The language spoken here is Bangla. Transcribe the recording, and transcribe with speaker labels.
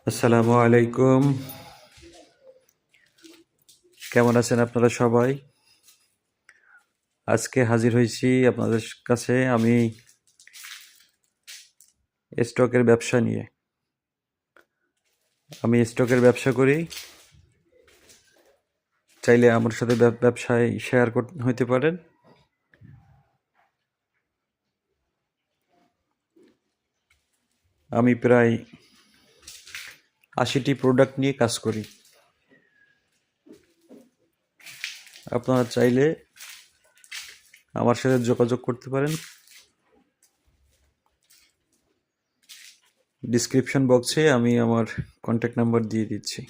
Speaker 1: আসসালামু আলাইকুম। কেমন আছেন আপনারা সবাই? আজকে হাজির হয়েছি আপনাদের কাছে আমি স্টকের ব্যবসা নিয়ে। আমি স্টকের ব্যবসা করি। চাইলে আমার সাথে ব্যবসায় শেয়ার হইতে পারেন। আমি প্রায় ৮০টি প্রোডাক্ট নিয়ে কাজ করি। আপনারা চাইলে আমার সাথে যোগাযোগ করতে পারেন। ডিসক্রিপশন বক্সে আমি আমার কন্ট্যাক্ট নাম্বার দিয়ে দিচ্ছি।